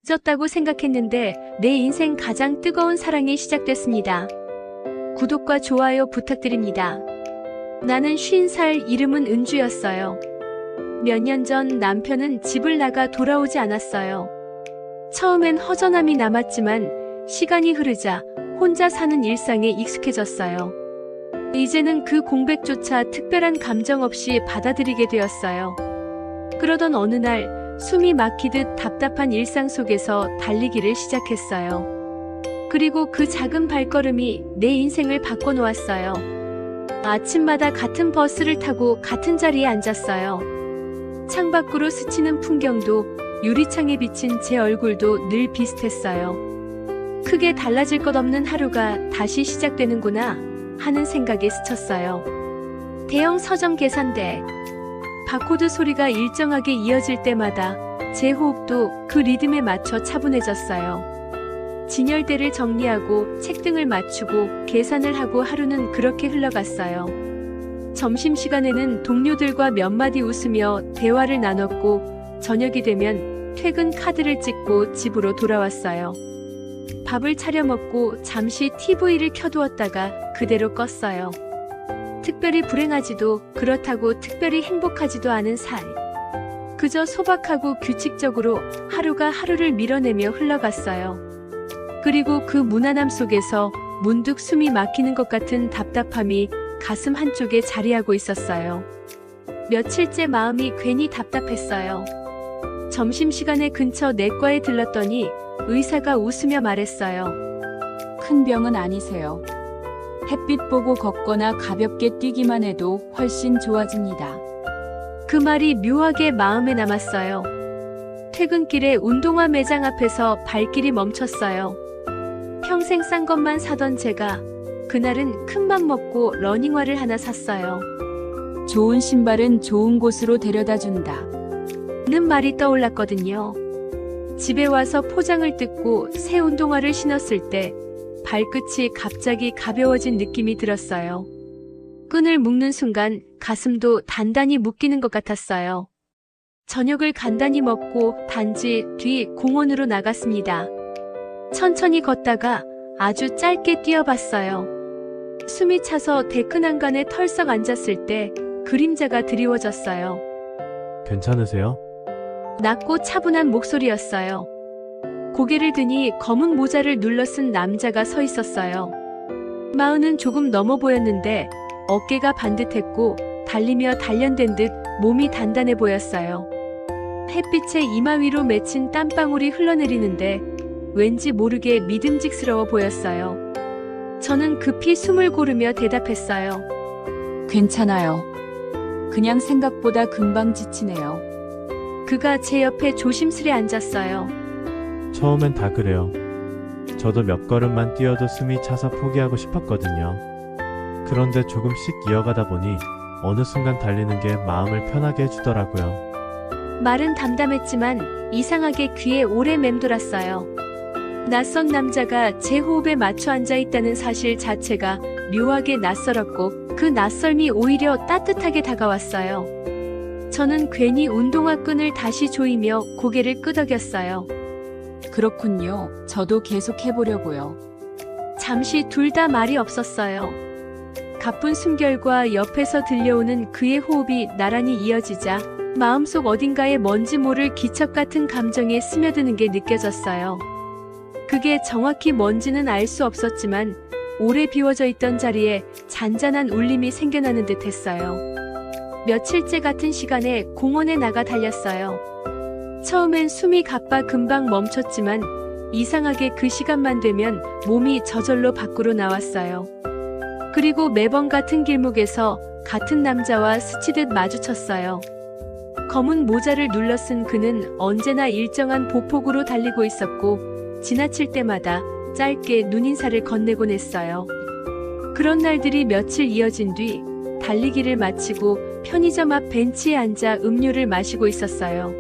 잊었다고 생각했는데 내 인생 가장 뜨거운 사랑이 시작됐습니다. 구독과 좋아요 부탁드립니다. 나는 50살, 이름은 은주였어요. 몇 년 전 남편은 집을 나가 돌아오지 않았어요. 처음엔 허전함이 남았지만 시간이 흐르자 혼자 사는 일상에 익숙해졌어요. 이제는 그 공백조차 특별한 감정 없이 받아들이게 되었어요. 그러던 어느 날 숨이 막히듯 답답한 일상 속에서 달리기를 시작했어요. 그리고 그 작은 발걸음이 내 인생을 바꿔놓았어요. 아침마다 같은 버스를 타고 같은 자리에 앉았어요. 창밖으로 스치는 풍경도 유리창에 비친 제 얼굴도 늘 비슷했어요. 크게 달라질 것 없는 하루가 다시 시작되는구나 하는 생각에 스쳤어요. 대형 서점 계산대, 바코드 소리가 일정하게 이어질 때마다 제 호흡도 그 리듬에 맞춰 차분해졌어요. 진열대를 정리하고 책등을 맞추고 계산을 하고 하루는 그렇게 흘러갔어요. 점심시간에는 동료들과 몇 마디 웃으며 대화를 나눴고 저녁이 되면 퇴근 카드를 찍고 집으로 돌아왔어요. 밥을 차려 먹고 잠시 TV를 켜두었다가 그대로 껐어요. 특별히 불행하지도 그렇다고 특별히 행복하지도 않은 삶. 그저 소박하고 규칙적으로 하루가 하루를 밀어내며 흘러갔어요. 그리고 그 무난함 속에서 문득 숨이 막히는 것 같은 답답함이 가슴 한쪽에 자리하고 있었어요. 며칠째 마음이 괜히 답답했어요. 점심시간에 근처 내과에 들렀더니 의사가 웃으며 말했어요. 큰 병은 아니세요. 햇빛 보고 걷거나 가볍게 뛰기만 해도 훨씬 좋아집니다. 그 말이 묘하게 마음에 남았어요. 퇴근길에 운동화 매장 앞에서 발길이 멈췄어요. 평생 싼 것만 사던 제가 그날은 큰맘 먹고 러닝화를 하나 샀어요. 좋은 신발은 좋은 곳으로 데려다 준다. 는 말이 떠올랐거든요. 집에 와서 포장을 뜯고 새 운동화를 신었을 때 발끝이 갑자기 가벼워진 느낌이 들었어요. 끈을 묶는 순간 가슴도 단단히 묶이는 것 같았어요. 저녁을 간단히 먹고 단지 뒤 공원으로 나갔습니다. 천천히 걷다가 아주 짧게 뛰어봤어요. 숨이 차서 데크난간에 털썩 앉았을 때 그림자가 드리워졌어요. 괜찮으세요? 낮고 차분한 목소리였어요. 고개를 드니 검은 모자를 눌러 쓴 남자가 서 있었어요. 마흔은 조금 넘어 보였는데 어깨가 반듯했고 달리며 단련된 듯 몸이 단단해 보였어요. 햇빛에 이마 위로 맺힌 땀방울이 흘러내리는데 왠지 모르게 믿음직스러워 보였어요. 저는 급히 숨을 고르며 대답했어요. 괜찮아요. 그냥 생각보다 금방 지치네요. 그가 제 옆에 조심스레 앉았어요. 처음엔 다 그래요. 저도 몇 걸음만 뛰어도 숨이 차서 포기하고 싶었거든요. 그런데 조금씩 이어가다 보니 어느 순간 달리는 게 마음을 편하게 해주더라고요. 말은 담담했지만 이상하게 귀에 오래 맴돌았어요. 낯선 남자가 제 호흡에 맞춰 앉아 있다는 사실 자체가 묘하게 낯설었고 그 낯설미 오히려 따뜻하게 다가왔어요. 저는 괜히 운동화 끈을 다시 조이며 고개를 끄덕였어요. 그렇군요. 저도 계속 해보려고요. 잠시 둘 다 말이 없었어요. 가쁜 숨결과 옆에서 들려오는 그의 호흡이 나란히 이어지자 마음속 어딘가에 뭔지 모를 기척 같은 감정에 스며드는 게 느껴졌어요. 그게 정확히 뭔지는 알 수 없었지만 오래 비워져 있던 자리에 잔잔한 울림이 생겨나는 듯 했어요. 며칠째 같은 시간에 공원에 나가 달렸어요. 처음엔 숨이 가빠 금방 멈췄지만 이상하게 그 시간만 되면 몸이 저절로 밖으로 나왔어요. 그리고 매번 같은 길목에서 같은 남자와 스치듯 마주쳤어요. 검은 모자를 눌러 쓴 그는 언제나 일정한 보폭으로 달리고 있었고 지나칠 때마다 짧게 눈인사를 건네곤 했어요. 그런 날들이 며칠 이어진 뒤 달리기를 마치고 편의점 앞 벤치에 앉아 음료를 마시고 있었어요.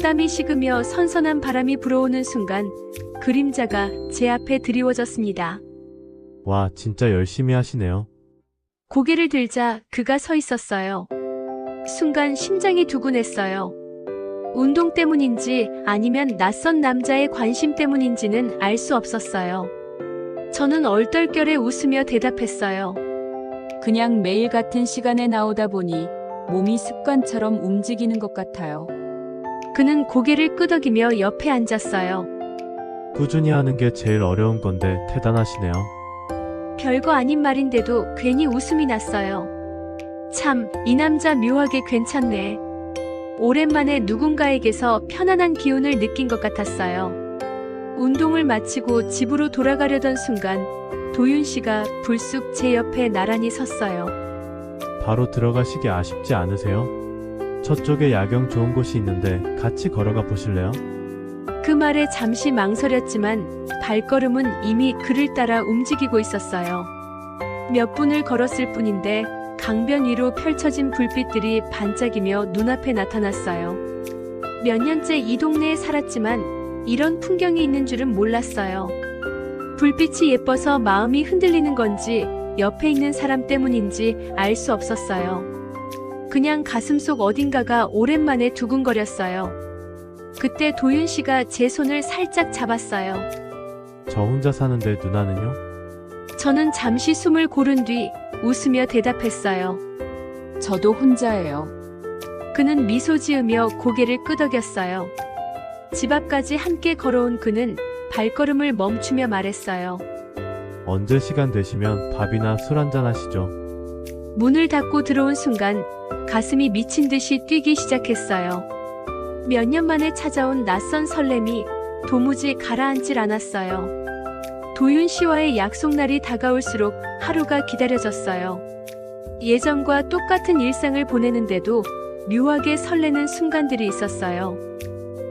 땀이 식으며 선선한 바람이 불어오는 순간 그림자가 제 앞에 드리워졌습니다. 와, 진짜 열심히 하시네요. 고개를 들자 그가 서 있었어요. 순간 심장이 두근했어요. 운동 때문인지 아니면 낯선 남자의 관심 때문인지는 알 수 없었어요. 저는 얼떨결에 웃으며 대답했어요. 그냥 매일 같은 시간에 나오다 보니 몸이 습관처럼 움직이는 것 같아요. 그는 고개를 끄덕이며 옆에 앉았어요. 꾸준히 하는 게 제일 어려운 건데 대단하시네요. 별거 아닌 말인데도 괜히 웃음이 났어요. 참, 이 남자 묘하게 괜찮네. 오랜만에 누군가에게서 편안한 기운을 느낀 것 같았어요. 운동을 마치고 집으로 돌아가려던 순간 도윤 씨가 불쑥 제 옆에 나란히 섰어요. 바로 들어가시기 아쉽지 않으세요? 저쪽에 야경 좋은 곳이 있는데 같이 걸어가 보실래요? 그 말에 잠시 망설였지만 발걸음은 이미 그를 따라 움직이고 있었어요. 몇 분을 걸었을 뿐인데 강변 위로 펼쳐진 불빛들이 반짝이며 눈앞에 나타났어요. 몇 년째 이 동네에 살았지만 이런 풍경이 있는 줄은 몰랐어요. 불빛이 예뻐서 마음이 흔들리는 건지 옆에 있는 사람 때문인지 알 수 없었어요. 그냥 가슴속 어딘가가 오랜만에 두근거렸어요. 그때 도윤 씨가 제 손을 살짝 잡았어요. 저 혼자 사는데 누나는요? 저는 잠시 숨을 고른 뒤 웃으며 대답했어요. 저도 혼자예요. 그는 미소 지으며 고개를 끄덕였어요. 집 앞까지 함께 걸어온 그는 발걸음을 멈추며 말했어요. 언제 시간 되시면 밥이나 술 한잔 하시죠. 문을 닫고 들어온 순간 가슴이 미친 듯이 뛰기 시작했어요. 몇 년 만에 찾아온 낯선 설렘이 도무지 가라앉질 않았어요. 도윤 씨와의 약속날이 다가올수록 하루가 기다려졌어요. 예전과 똑같은 일상을 보내는데도 묘하게 설레는 순간들이 있었어요.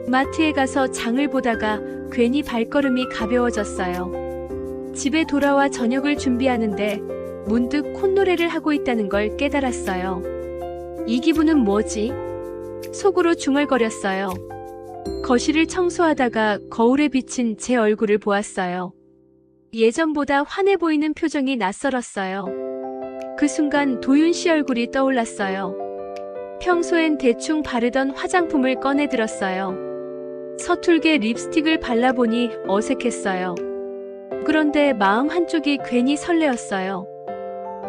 마트에 가서 장을 보다가 괜히 발걸음이 가벼워졌어요. 집에 돌아와 저녁을 준비하는데 문득 콧노래를 하고 있다는 걸 깨달았어요. 이 기분은 뭐지? 속으로 중얼거렸어요. 거실을 청소하다가 거울에 비친 제 얼굴을 보았어요. 예전보다 환해 보이는 표정이 낯설었어요. 그 순간 도윤 씨 얼굴이 떠올랐어요. 평소엔 대충 바르던 화장품을 꺼내 들었어요. 서툴게 립스틱을 발라보니 어색했어요. 그런데 마음 한쪽이 괜히 설레었어요.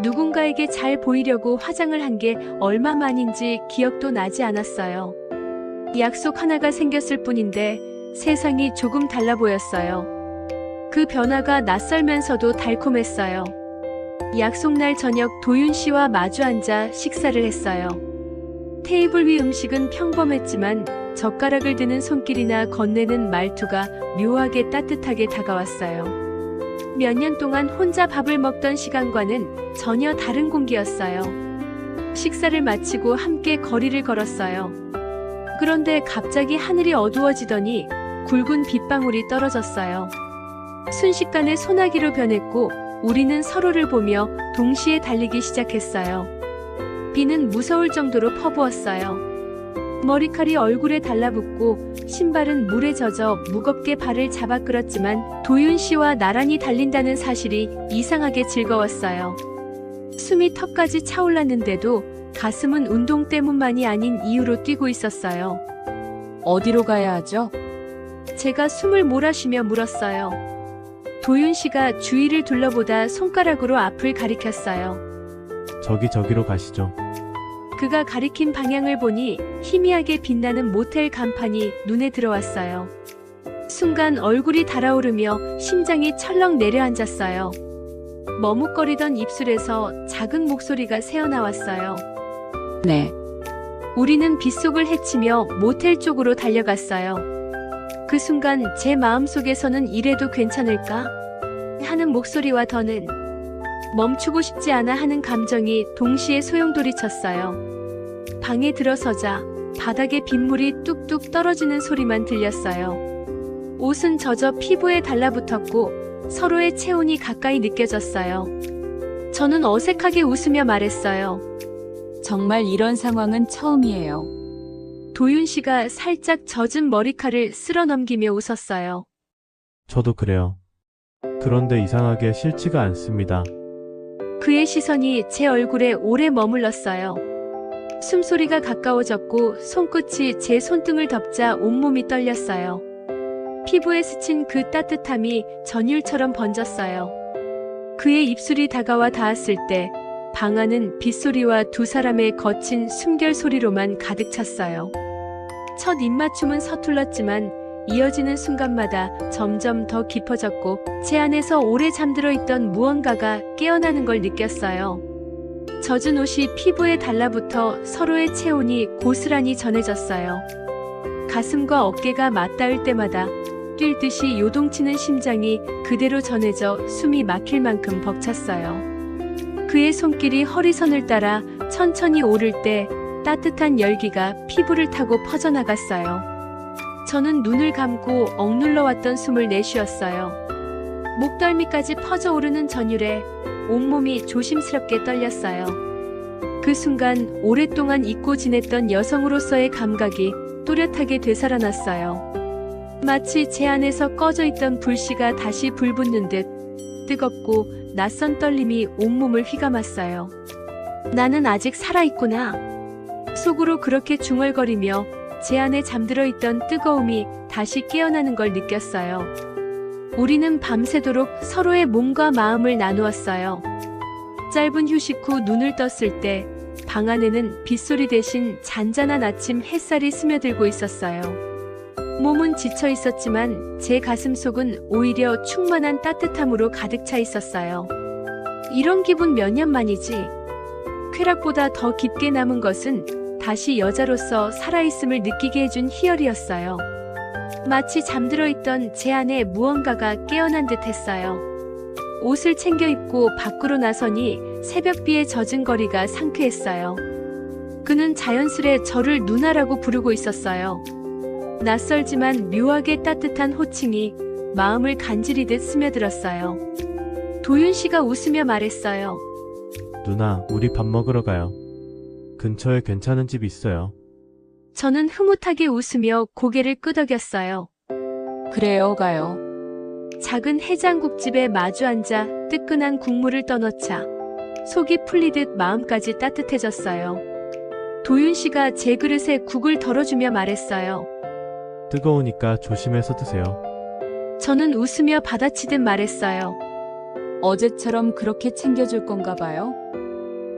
누군가에게 잘 보이려고 화장을 한 게 얼마만인지 기억도 나지 않았어요. 약속 하나가 생겼을 뿐인데 세상이 조금 달라 보였어요. 그 변화가 낯설면서도 달콤했어요. 약속날 저녁 도윤 씨와 마주 앉아 식사를 했어요. 테이블 위 음식은 평범했지만 젓가락을 드는 손길이나 건네는 말투가 묘하게 따뜻하게 다가왔어요. 몇 년 동안 혼자 밥을 먹던 시간과는 전혀 다른 공기였어요. 식사를 마치고 함께 거리를 걸었어요. 그런데 갑자기 하늘이 어두워지더니 굵은 빗방울이 떨어졌어요. 순식간에 소나기로 변했고 우리는 서로를 보며 동시에 달리기 시작했어요. 비는 무서울 정도로 퍼부었어요. 머리칼이 얼굴에 달라붙고 신발은 물에 젖어 무겁게 발을 잡아 끌었지만 도윤 씨와 나란히 달린다는 사실이 이상하게 즐거웠어요. 숨이 턱까지 차올랐는데도 가슴은 운동 때문만이 아닌 이유로 뛰고 있었어요. 어디로 가야 하죠? 제가 숨을 몰아쉬며 물었어요. 도윤 씨가 주위를 둘러보다 손가락으로 앞을 가리켰어요. 저기로 가시죠. 그가 가리킨 방향을 보니 희미하게 빛나는 모텔 간판이 눈에 들어왔어요. 순간 얼굴이 달아오르며 심장이 철렁 내려앉았어요. 머뭇거리던 입술에서 작은 목소리가 새어나왔어요. 네. 우리는 빗속을 헤치며 모텔 쪽으로 달려갔어요. 그 순간 제 마음속에서는 이래도 괜찮을까? 하는 목소리와 더는 멈추고 싶지 않아 하는 감정이 동시에 소용돌이쳤어요. 방에 들어서자 바닥에 빗물이 뚝뚝 떨어지는 소리만 들렸어요. 옷은 젖어 피부에 달라붙었고 서로의 체온이 가까이 느껴졌어요. 저는 어색하게 웃으며 말했어요. 정말 이런 상황은 처음이에요. 도윤 씨가 살짝 젖은 머리칼을 쓸어 넘기며 웃었어요. 저도 그래요. 그런데 이상하게 싫지가 않습니다. 그의 시선이 제 얼굴에 오래 머물렀어요. 숨소리가 가까워졌고 손끝이 제 손등을 덮자 온몸이 떨렸어요. 피부에 스친 그 따뜻함이 전율처럼 번졌어요. 그의 입술이 다가와 닿았을 때 방 안은 빗소리와 두 사람의 거친 숨결 소리로만 가득 찼어요. 첫 입맞춤은 서툴렀지만 이어지는 순간마다 점점 더 깊어졌고 제 안에서 오래 잠들어 있던 무언가가 깨어나는 걸 느꼈어요. 젖은 옷이 피부에 달라붙어 서로의 체온이 고스란히 전해졌어요. 가슴과 어깨가 맞닿을 때마다 뛸 듯이 요동치는 심장이 그대로 전해져 숨이 막힐 만큼 벅찼어요. 그의 손길이 허리선을 따라 천천히 오를 때 따뜻한 열기가 피부를 타고 퍼져나갔어요. 저는 눈을 감고 억눌러 왔던 숨을 내쉬었어요. 목덜미까지 퍼져오르는 전율에 온몸이 조심스럽게 떨렸어요. 그 순간 오랫동안 잊고 지냈던 여성으로서의 감각이 또렷하게 되살아났어요. 마치 제 안에서 꺼져 있던 불씨가 다시 불붙는 듯 뜨겁고 낯선 떨림이 온몸을 휘감았어요. 나는 아직 살아있구나. 속으로 그렇게 중얼거리며 제 안에 잠들어 있던 뜨거움이 다시 깨어나는 걸 느꼈어요. 우리는 밤새도록 서로의 몸과 마음을 나누었어요. 짧은 휴식 후 눈을 떴을 때 방 안에는 빗소리 대신 잔잔한 아침 햇살이 스며들고 있었어요. 몸은 지쳐 있었지만 제 가슴 속은 오히려 충만한 따뜻함으로 가득 차 있었어요. 이런 기분 몇 년 만이지. 쾌락보다 더 깊게 남은 것은 다시 여자로서 살아있음을 느끼게 해준 희열이었어요. 마치 잠들어 있던 제 안에 무언가가 깨어난 듯 했어요. 옷을 챙겨 입고 밖으로 나서니 새벽비에 젖은 거리가 상쾌했어요. 그는 자연스레 저를 누나라고 부르고 있었어요. 낯설지만 묘하게 따뜻한 호칭이 마음을 간지리듯 스며들었어요. 도윤 씨가 웃으며 말했어요. 누나, 우리 밥 먹으러 가요. 근처에 괜찮은 집 있어요. 저는 흐뭇하게 웃으며 고개를 끄덕였어요. 그래요, 가요. 작은 해장국집에 마주 앉아 뜨끈한 국물을 떠넣자 속이 풀리듯 마음까지 따뜻해졌어요. 도윤 씨가 제 그릇에 국을 덜어주며 말했어요. 뜨거우니까 조심해서 드세요. 저는 웃으며 받아치듯 말했어요. 어제처럼 그렇게 챙겨줄 건가 봐요?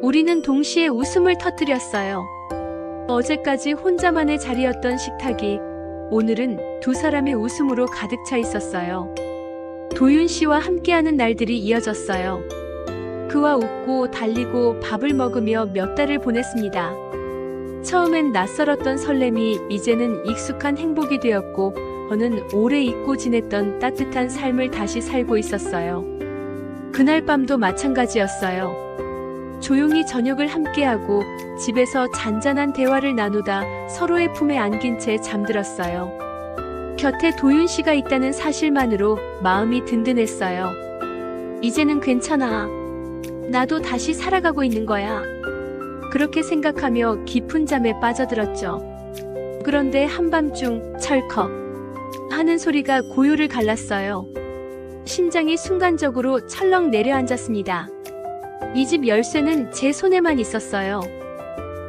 우리는 동시에 웃음을 터뜨렸어요. 어제까지 혼자만의 자리였던 식탁이 오늘은 두 사람의 웃음으로 가득 차 있었어요. 도윤 씨와 함께하는 날들이 이어졌어요. 그와 웃고 달리고 밥을 먹으며 몇 달을 보냈습니다. 처음엔 낯설었던 설렘이 이제는 익숙한 행복이 되었고 저는 오래 잊고 지냈던 따뜻한 삶을 다시 살고 있었어요. 그날 밤도 마찬가지였어요. 조용히 저녁을 함께하고 집에서 잔잔한 대화를 나누다 서로의 품에 안긴 채 잠들었어요. 곁에 도윤 씨가 있다는 사실만으로 마음이 든든했어요. 이제는 괜찮아. 나도 다시 살아가고 있는 거야. 그렇게 생각하며 깊은 잠에 빠져들었죠. 그런데 한밤중 철컥 하는 소리가 고요를 갈랐어요. 심장이 순간적으로 철렁 내려앉았습니다. 이 집 열쇠는 제 손에만 있었어요.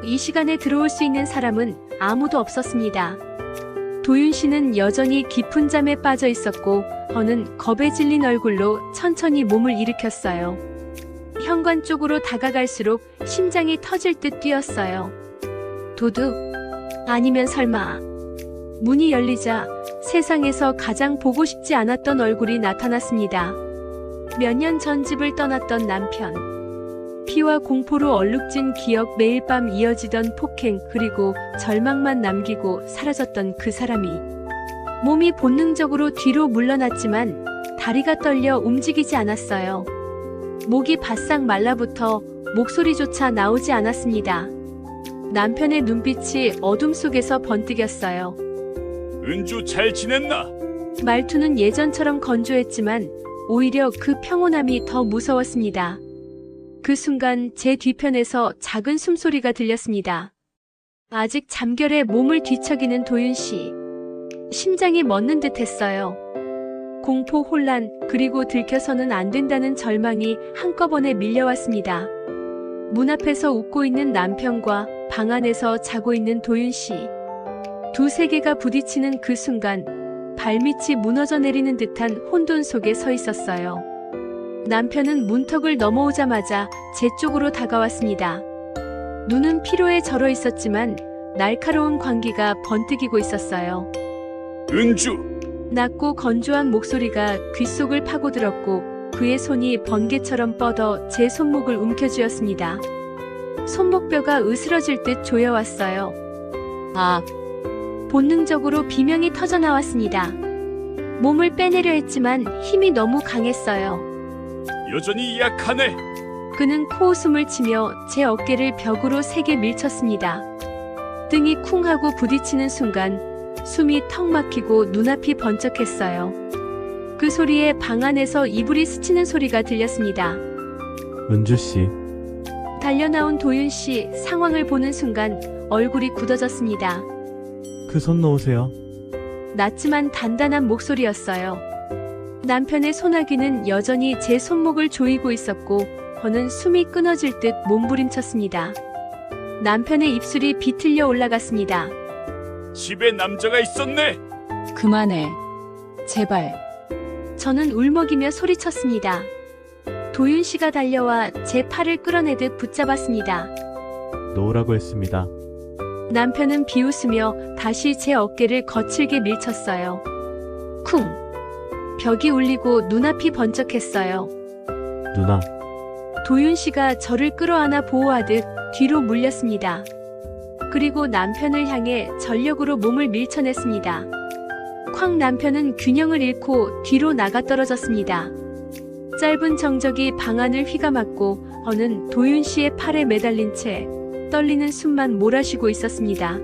이 시간에 들어올 수 있는 사람은 아무도 없었습니다. 도윤 씨는 여전히 깊은 잠에 빠져 있었고 저는 겁에 질린 얼굴로 천천히 몸을 일으켰어요. 현관 쪽으로 다가갈수록 심장이 터질 듯 뛰었어요. 도둑? 아니면 설마. 문이 열리자 세상에서 가장 보고 싶지 않았던 얼굴이 나타났습니다. 몇 년 전 집을 떠났던 남편. 피와 공포로 얼룩진 기억, 매일 밤 이어지던 폭행, 그리고 절망만 남기고 사라졌던 그 사람이. 몸이 본능적으로 뒤로 물러났지만 다리가 떨려 움직이지 않았어요. 목이 바싹 말라붙어 목소리조차 나오지 않았습니다. 남편의 눈빛이 어둠 속에서 번뜩였어요. 은주 잘 지냈나? 말투는 예전처럼 건조했지만 오히려 그 평온함이 더 무서웠습니다. 그 순간 제 뒤편에서 작은 숨소리가 들렸습니다. 아직 잠결에 몸을 뒤척이는 도윤 씨. 심장이 멎는 듯 했어요. 공포, 혼란, 그리고 들켜서는 안 된다는 절망이 한꺼번에 밀려왔습니다. 문 앞에서 웃고 있는 남편과 방 안에서 자고 있는 도윤 씨. 두 세계가 부딪히는 그 순간 발밑이 무너져 내리는 듯한 혼돈 속에 서 있었어요. 남편은 문턱을 넘어오자마자 제 쪽으로 다가왔습니다. 눈은 피로에 절어 있었지만 날카로운 광기가 번뜩이고 있었어요. 은주, 낮고 건조한 목소리가 귓속을 파고들었고 그의 손이 번개처럼 뻗어 제 손목을 움켜쥐었습니다. 손목뼈가 으스러질 듯 조여왔어요. 아, 본능적으로 비명이 터져 나왔습니다. 몸을 빼내려 했지만 힘이 너무 강했어요. 여전히 약하네. 그는 코웃음을 치며 제 어깨를 벽으로 세게 밀쳤습니다. 등이 쿵 하고 부딪히는 순간 숨이 턱 막히고 눈앞이 번쩍했어요. 그 소리에 방 안에서 이불이 스치는 소리가 들렸습니다. 은주 씨, 달려나온 도윤 씨 상황을 보는 순간 얼굴이 굳어졌습니다. 그 손 놓으세요. 낮지만 단단한 목소리였어요. 남편의 소나기는 여전히 제 손목을 조이고 있었고 저는 숨이 끊어질 듯 몸부림쳤습니다. 남편의 입술이 비틀려 올라갔습니다. 집에 남자가 있었네. 그만해. 제발. 저는 울먹이며 소리쳤습니다. 도윤 씨가 달려와 제 팔을 끌어내듯 붙잡았습니다. 놓으라고 했습니다. 남편은 비웃으며 다시 제 어깨를 거칠게 밀쳤어요. 쿵! 벽이 울리고 눈앞이 번쩍했어요. 누나, 도윤 씨가 저를 끌어안아 보호하듯 뒤로 물렸습니다. 그리고 남편을 향해 전력으로 몸을 밀쳐냈습니다. 쾅! 남편은 균형을 잃고 뒤로 나가 떨어졌습니다. 짧은 정적이 방 안을 휘감았고 저는 도윤 씨의 팔에 매달린 채 떨리는 숨만 몰아쉬고 있었습니다.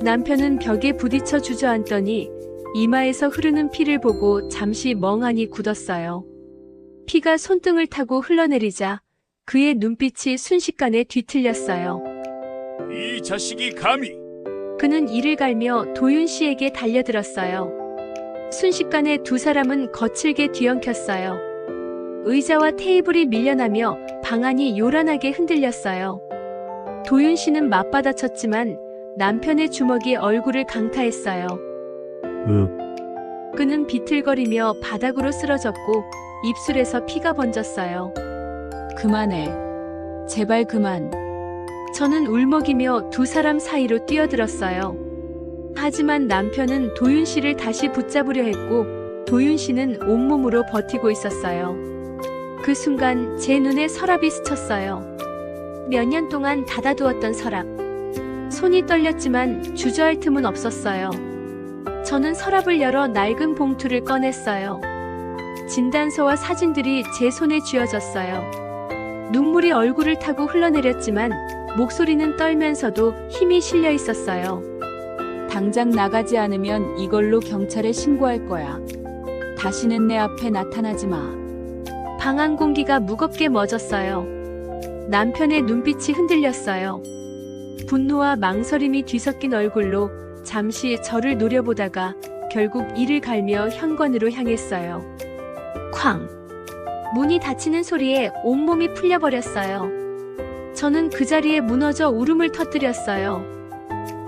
남편은 벽에 부딪혀 주저앉더니 이마에서 흐르는 피를 보고 잠시 멍하니 굳었어요. 피가 손등을 타고 흘러내리자 그의 눈빛이 순식간에 뒤틀렸어요. 이 자식이 감히. 그는 이를 갈며 도윤 씨에게 달려들었어요. 순식간에 두 사람은 거칠게 뒤엉켰어요. 의자와 테이블이 밀려나며 방 안이 요란하게 흔들렸어요. 도윤 씨는 맞받아쳤지만 남편의 주먹이 얼굴을 강타했어요. 그는 비틀거리며 바닥으로 쓰러졌고 입술에서 피가 번졌어요. 그만해. 제발 그만. 저는 울먹이며 두 사람 사이로 뛰어들었어요. 하지만 남편은 도윤 씨를 다시 붙잡으려 했고 도윤 씨는 온몸으로 버티고 있었어요. 그 순간 제 눈에 서랍이 스쳤어요. 몇 년 동안 닫아두었던 서랍. 손이 떨렸지만 주저할 틈은 없었어요. 저는 서랍을 열어 낡은 봉투를 꺼냈어요. 진단서와 사진들이 제 손에 쥐어졌어요. 눈물이 얼굴을 타고 흘러내렸지만 목소리는 떨면서도 힘이 실려 있었어요. 당장 나가지 않으면 이걸로 경찰에 신고할 거야. 다시는 내 앞에 나타나지 마. 방 안 공기가 무겁게 멎었어요. 남편의 눈빛이 흔들렸어요. 분노와 망설임이 뒤섞인 얼굴로 잠시 저를 노려보다가 결국 이를 갈며 현관으로 향했어요. 쾅! 문이 닫히는 소리에 온몸이 풀려버렸어요. 저는 그 자리에 무너져 울음을 터뜨렸어요.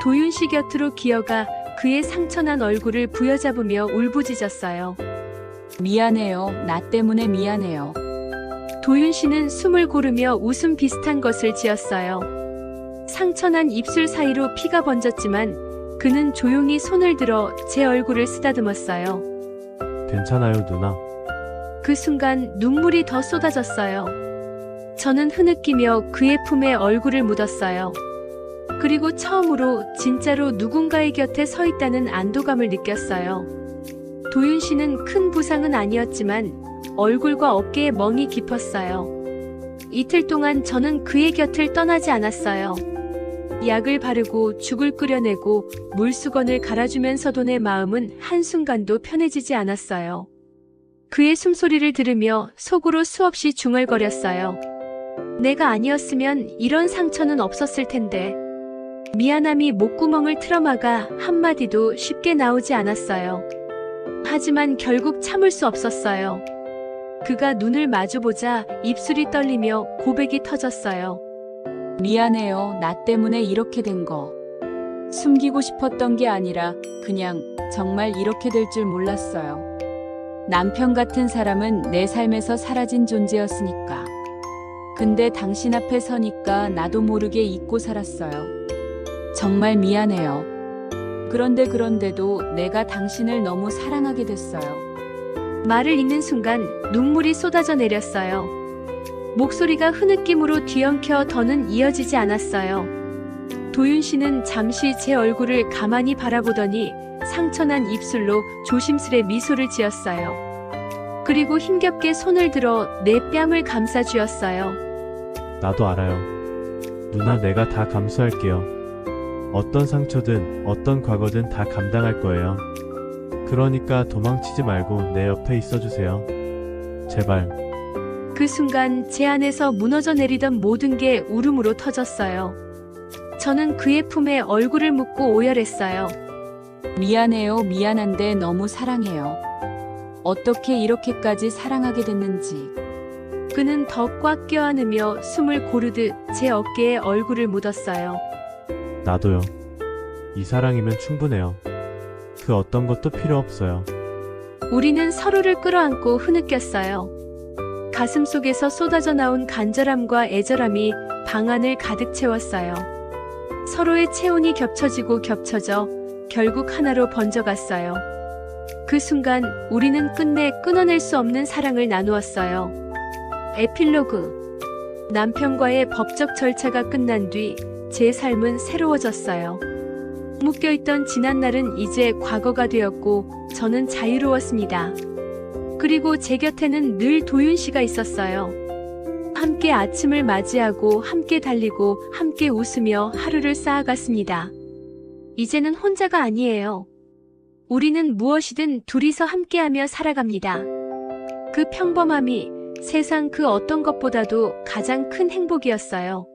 도윤 씨 곁으로 기어가 그의 상처난 얼굴을 부여잡으며 울부짖었어요. 미안해요. 나 때문에 미안해요. 도윤 씨는 숨을 고르며 웃음 비슷한 것을 지었어요. 상처난 입술 사이로 피가 번졌지만 그는 조용히 손을 들어 제 얼굴을 쓰다듬었어요. 괜찮아요, 누나. 그 순간 눈물이 더 쏟아졌어요. 저는 흐느끼며 그의 품에 얼굴을 묻었어요. 그리고 처음으로 진짜로 누군가의 곁에 서 있다는 안도감을 느꼈어요. 도윤 씨는 큰 부상은 아니었지만 얼굴과 어깨에 멍이 깊었어요. 이틀 동안 저는 그의 곁을 떠나지 않았어요. 약을 바르고 죽을 끓여내고 물수건을 갈아주면서도 내 마음은 한순간도 편해지지 않았어요. 그의 숨소리를 들으며 속으로 수없이 중얼거렸어요. 내가 아니었으면 이런 상처는 없었을 텐데. 미안함이 목구멍을 틀어막아 한마디도 쉽게 나오지 않았어요. 하지만 결국 참을 수 없었어요. 그가 눈을 마주보자 입술이 떨리며 고백이 터졌어요. 미안해요. 나 때문에 이렇게 된 거. 숨기고 싶었던 게 아니라 그냥 정말 이렇게 될 줄 몰랐어요. 남편 같은 사람은 내 삶에서 사라진 존재였으니까. 근데 당신 앞에 서니까 나도 모르게 잊고 살았어요. 정말 미안해요. 그런데도 내가 당신을 너무 사랑하게 됐어요. 말을 잇는 순간 눈물이 쏟아져 내렸어요. 목소리가 흐느낌으로 뒤엉켜 더는 이어지지 않았어요. 도윤 씨는 잠시 제 얼굴을 가만히 바라보더니 상처난 입술로 조심스레 미소를 지었어요. 그리고 힘겹게 손을 들어 내 뺨을 감싸 쥐었어요. 나도 알아요. 누나, 내가 다 감수할게요. 어떤 상처든 어떤 과거든 다 감당할 거예요. 그러니까 도망치지 말고 내 옆에 있어주세요. 제발. 그 순간 제 안에서 무너져 내리던 모든 게 울음으로 터졌어요. 저는 그의 품에 얼굴을 묻고 오열했어요. 미안해요. 미안한데 너무 사랑해요. 어떻게 이렇게까지 사랑하게 됐는지. 그는 더 꽉 껴안으며 숨을 고르듯 제 어깨에 얼굴을 묻었어요. 나도요. 이 사랑이면 충분해요. 그 어떤 것도 필요 없어요. 우리는 서로를 끌어안고 흐느꼈어요. 가슴 속에서 쏟아져 나온 간절함과 애절함이 방 안을 가득 채웠어요. 서로의 체온이 겹쳐지고 겹쳐져 결국 하나로 번져갔어요. 그 순간 우리는 끝내 끊어낼 수 없는 사랑을 나누었어요. 에필로그. 남편과의 법적 절차가 끝난 뒤 제 삶은 새로워졌어요. 묶여있던 지난날은 이제 과거가 되었고 저는 자유로웠습니다. 그리고 제 곁에는 늘 도윤 씨가 있었어요. 함께 아침을 맞이하고 함께 달리고 함께 웃으며 하루를 쌓아갔습니다. 이제는 혼자가 아니에요. 우리는 무엇이든 둘이서 함께하며 살아갑니다. 그 평범함이 세상 그 어떤 것보다도 가장 큰 행복이었어요.